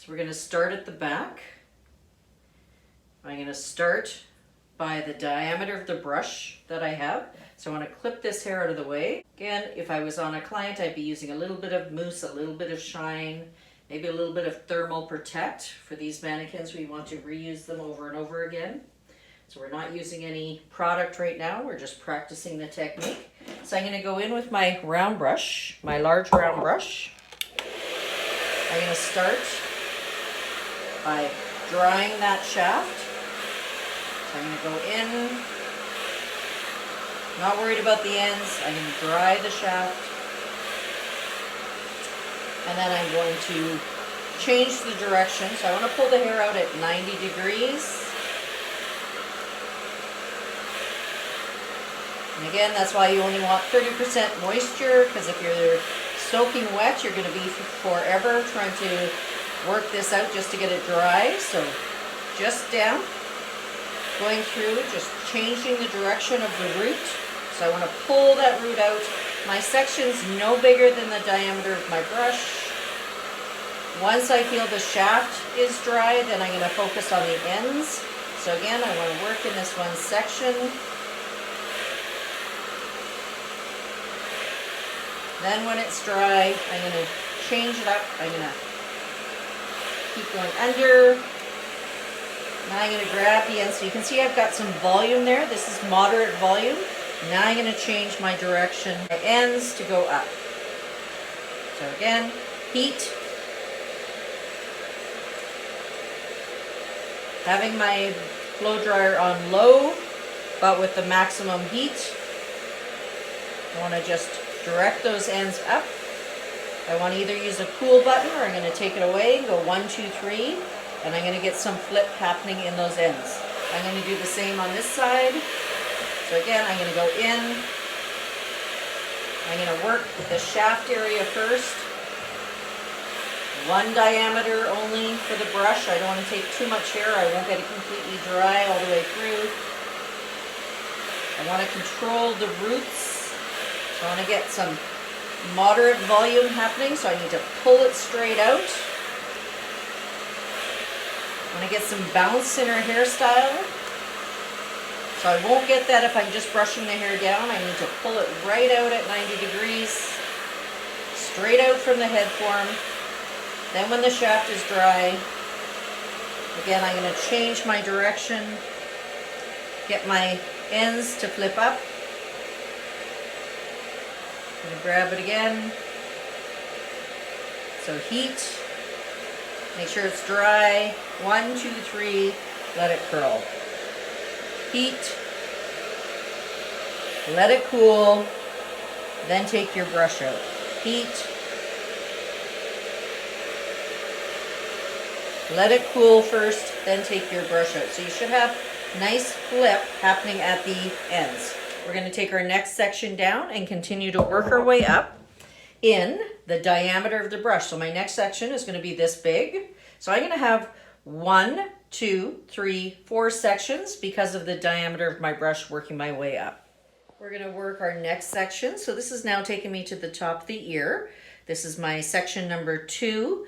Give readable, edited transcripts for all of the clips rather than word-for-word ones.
So we're going to start at the back. I'm going to start by the diameter of the brush that I have. So I want to clip this hair out of the way. Again, if I was on a client, I'd be using a little bit of mousse, a little bit of shine, maybe a little bit of thermal protect. For these mannequins, we want to reuse them over and over again. So we're not using any product right now, we're just practicing the technique. So I'm going to go in with my round brush, my large round brush. I'm going to start by drying that shaft. So I'm going to go in, not worried about the ends, I'm going to dry the shaft. And then I'm going to change the direction. So I want to pull the hair out at 90 degrees. And again, that's why you only want 30% moisture, because if you're soaking wet, you're going to be forever trying to work this out just to get it dry. So just down, going through, just changing the direction of the root. So I want to pull that root out. My section's no bigger than the diameter of my brush. Once I feel the shaft is dry, then I'm going to focus on the ends. So again, I want to work in this one section. Then when it's dry, I'm going to change it up. I'm going to keep going under. Now I'm going to grab the end. So you can see I've got some volume there. This is moderate volume. Now I'm going to change my direction, my ends to go up. So again, heat. Having my blow dryer on low, but with the maximum heat. I want to just direct those ends up. I want to either use a cool button or I'm going to take it away and go 1, 2, 3, and I'm going to get some flip happening in those ends. I'm going to do the same on this side. So again, I'm going to go in. I'm going to work the shaft area first. One diameter only for the brush. I don't want to take too much hair. I won't get it completely dry all the way through. I want to control the roots. So I want to get some moderate volume happening, so I need to pull it straight out. I want to get some bounce in our hairstyle. So I won't get that if I'm just brushing the hair down. I need to pull it right out at 90 degrees, straight out from the head form. Then when the shaft is dry, again I'm going to change my direction, get my ends to flip up. I'm going to grab it again. So heat, make sure it's dry. 1, 2, 3, let it curl. Heat, let it cool, then take your brush out. Heat, let it cool first, then take your brush out. So you should have nice flip happening at the ends. We're going to take our next section down and continue to work our way up in the diameter of the brush. So my next section is going to be this big. So I'm going to have 1, 2, 3, 4 sections because of the diameter of my brush working my way up. We're going to work our next section. So this is now taking me to the top of the ear. This is my section number 2.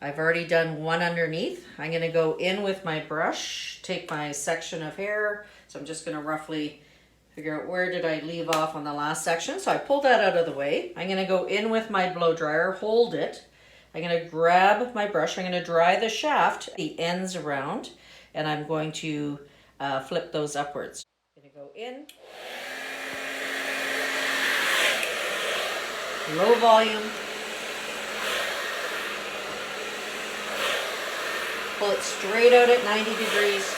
I've already done 1 underneath. I'm going to go in with my brush, take my section of hair. So I'm just going to roughly figure out where did I leave off on the last section. So I pulled that out of the way. I'm going to go in with my blow dryer, hold it. I'm going to grab my brush. I'm going to dry the shaft, the ends around, and I'm going to flip those upwards. I'm going to go in. Low volume. Pull it straight out at 90 degrees.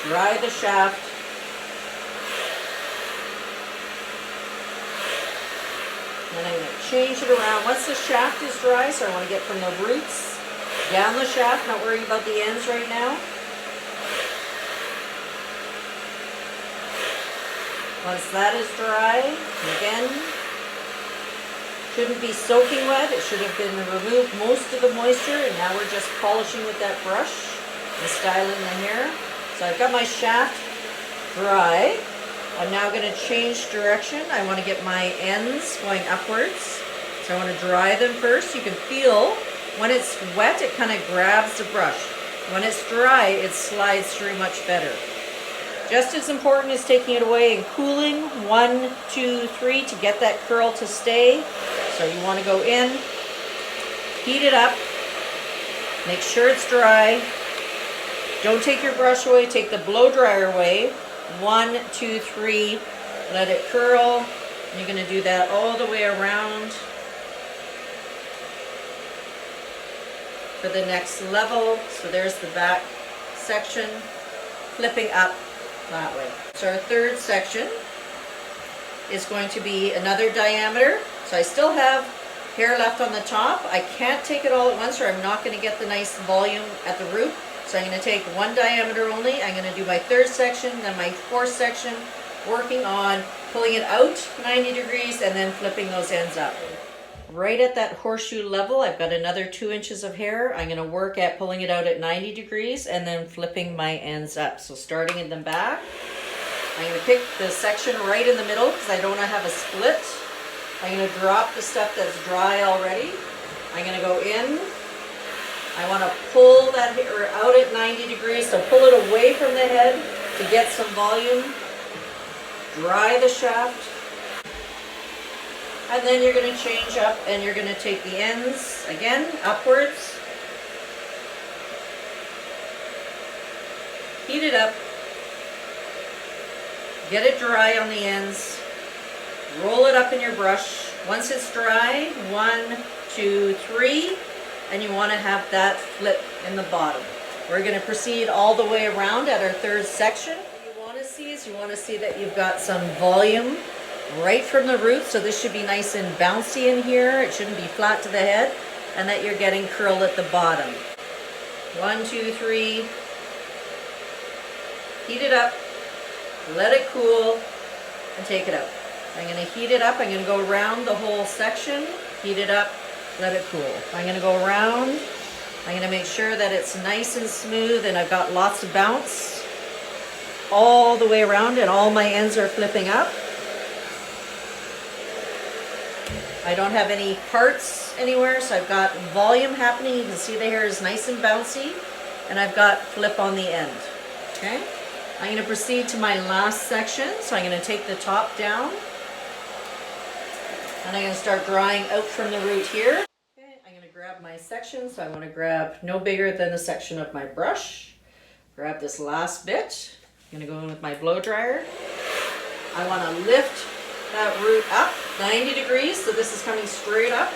Dry the shaft. And then I'm going to change it around. Once the shaft is dry, so I want to get from the roots down the shaft, not worrying about the ends right now. Once that is dry, again, shouldn't be soaking wet. It should have been removed most of the moisture, and now we're just polishing with that brush and styling the hair. So I've got my shaft dry. I'm now going to change direction. I want to get my ends going upwards. So I want to dry them first. You can feel when it's wet, it kind of grabs the brush. When it's dry, it slides through much better. Just as important is taking it away and cooling. 1, 2, 3 to get that curl to stay. So you want to go in, heat it up, make sure it's dry. Don't take your brush away, take the blow dryer away. 1, 2, 3, let it curl. You're going to do that all the way around for the next level. So there's the back section, flipping up that way. So our third section is going to be another diameter. So I still have hair left on the top. I can't take it all at once or I'm not going to get the nice volume at the root. So I'm going to take one diameter only. I'm going to do my third section, then my fourth section, working on pulling it out 90 degrees and then flipping those ends up. Right at that horseshoe level, I've got another 2 inches of hair. I'm going to work at pulling it out at 90 degrees and then flipping my ends up. So starting in the back, I'm going to pick the section right in the middle because I don't want to have a split. I'm going to drop the stuff that's dry already. I'm going to go in. I want to pull that hair out at 90 degrees, so pull it away from the head to get some volume. Dry the shaft. And then you're going to change up and you're going to take the ends again upwards. Heat it up. Get it dry on the ends. Roll it up in your brush. Once it's dry, 1, 2, 3, and you want to have that flip in the bottom. We're going to proceed all the way around at our third section. What you want to see is you want to see that you've got some volume right from the root, so this should be nice and bouncy in here. It shouldn't be flat to the head, and that you're getting curl at the bottom. 1, 2, 3. Heat it up, let it cool, and take it out. I'm going to heat it up. I'm going to go around the whole section, heat it up, let it cool. I'm going to go around. I'm going to make sure that it's nice and smooth and I've got lots of bounce all the way around and all my ends are flipping up. I don't have any parts anywhere, so I've got volume happening. You can see the hair is nice and bouncy, and I've got flip on the end. Okay? I'm going to proceed to my last section, so I'm going to take the top down, and I'm going to start drying out from the root here. Okay, I'm going to grab my section, so I want to grab no bigger than the section of my brush. Grab this last bit. I'm going to go in with my blow dryer. I want to lift that root up 90 degrees, so this is coming straight up.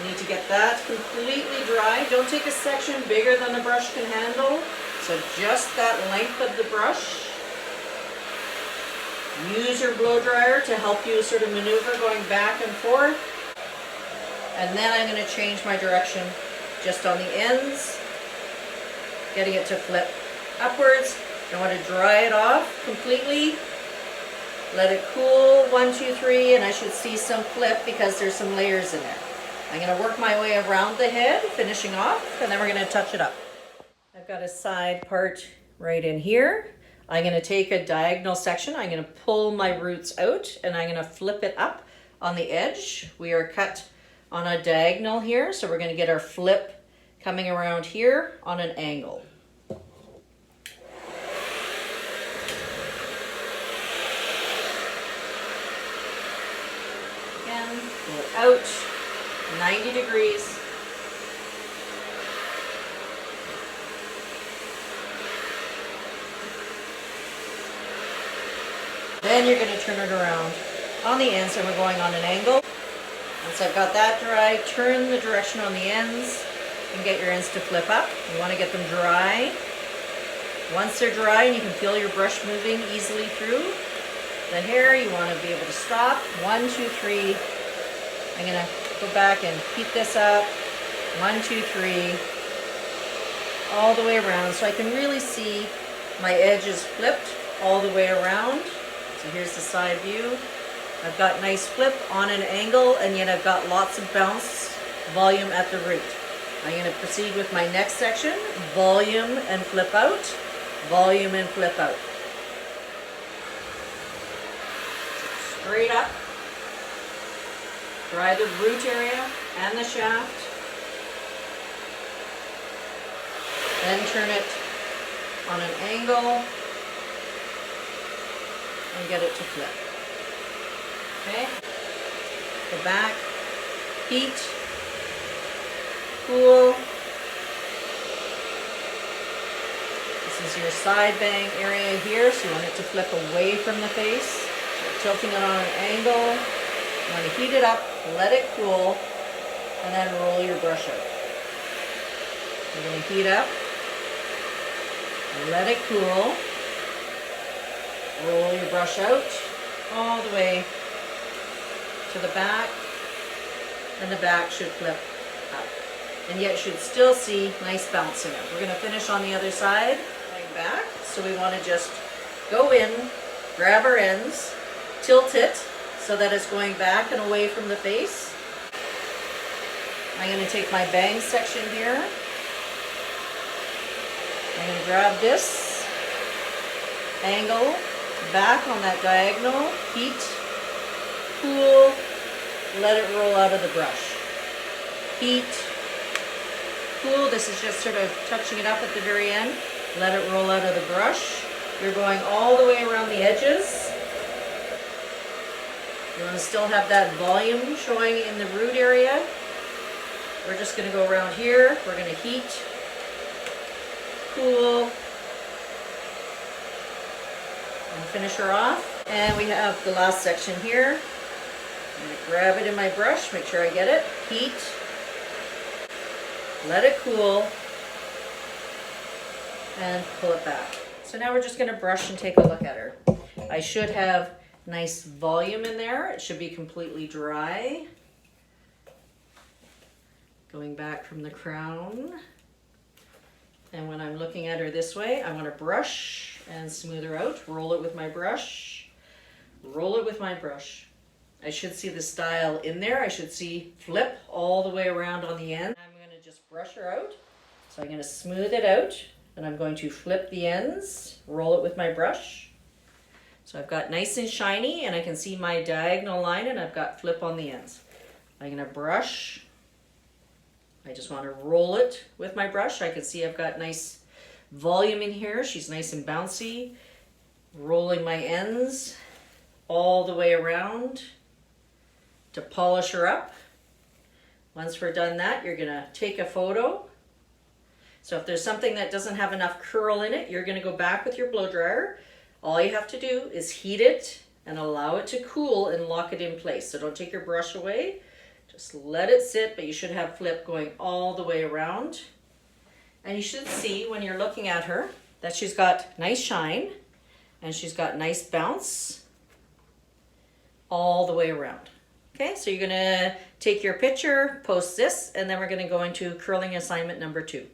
You need to get that completely dry. Don't take a section bigger than the brush can handle. So just that length of the brush. Use your blow dryer to help you sort of maneuver going back and forth. And then I'm going to change my direction just on the ends, getting it to flip upwards. I want to dry it off completely. Let it cool, 1, 2, 3, and I should see some flip because there's some layers in there. I'm going to work my way around the head, finishing off, and then we're going to touch it up. I've got a side part right in here. I'm going to take a diagonal section. I'm going to pull my roots out, and I'm going to flip it up on the edge. We are cut on a diagonal here, so we're going to get our flip coming around here on an angle. Pull it out, 90 degrees. Then you're going to turn it around on the ends, and we're going on an angle. Once I've got that dry, turn the direction on the ends and get your ends to flip up. You want to get them dry. Once they're dry and you can feel your brush moving easily through the hair, you want to be able to stop. 1, 2, 3. I'm going to go back and heat this up. 1, 2, 3. All the way around so I can really see my edges flipped all the way around. So here's the side view. I've got nice flip on an angle, and yet I've got lots of bounce volume at the root. I'm going to proceed with my next section. Volume and flip out. Volume and flip out. Straight up. Dry the root area and the shaft. Then turn it on an angle and get it to flip. Okay? The back, heat, cool. This is your side bang area here, so you want it to flip away from the face. So tilting it on an angle. You want to heat it up, let it cool, and then roll your brush out. You're going to heat up, let it cool, roll your brush out all the way to the back, and the back should flip up. And yet you should still see nice bounce in it. We're going to finish on the other side, going back. So we want to just go in, grab our ends, tilt it so that it's going back and away from the face. I'm going to take my bang section here. I'm going to grab this, angle, back on that diagonal, heat, cool, let it roll out of the brush. Heat, cool, this is just sort of touching it up at the very end. Let it roll out of the brush. You're going all the way around the edges. You want to still have that volume showing in the root area. We're just going to go around here. We're going to heat, cool, and finish her off. And we have the last section here. I'm going to grab it in my brush, make sure I get it. Heat, let it cool, and pull it back. So now we're just going to brush and take a look at her. I should have nice volume in there. It should be completely dry. Going back from the crown. And when I'm looking at her this way, I want to brush and smooth her out. Roll it with my brush. Roll it with my brush. I should see the style in there. I should see flip all the way around on the end. I'm going to just brush her out. So I'm going to smooth it out. And I'm going to flip the ends, roll it with my brush. So I've got nice and shiny, and I can see my diagonal line, and I've got flip on the ends. I'm going to brush. I just want to roll it with my brush. I can see I've got nice volume in here. She's nice and bouncy. Rolling my ends all the way around to polish her up. Once we're done that, you're going to take a photo. So if there's something that doesn't have enough curl in it, you're going to go back with your blow dryer. All you have to do is heat it and allow it to cool and lock it in place. So don't take your brush away. Just let it sit, but you should have flip going all the way around. And you should see when you're looking at her that she's got nice shine and she's got nice bounce all the way around. Okay, so you're going to take your picture, post this, and then we're going to go into curling assignment number 2.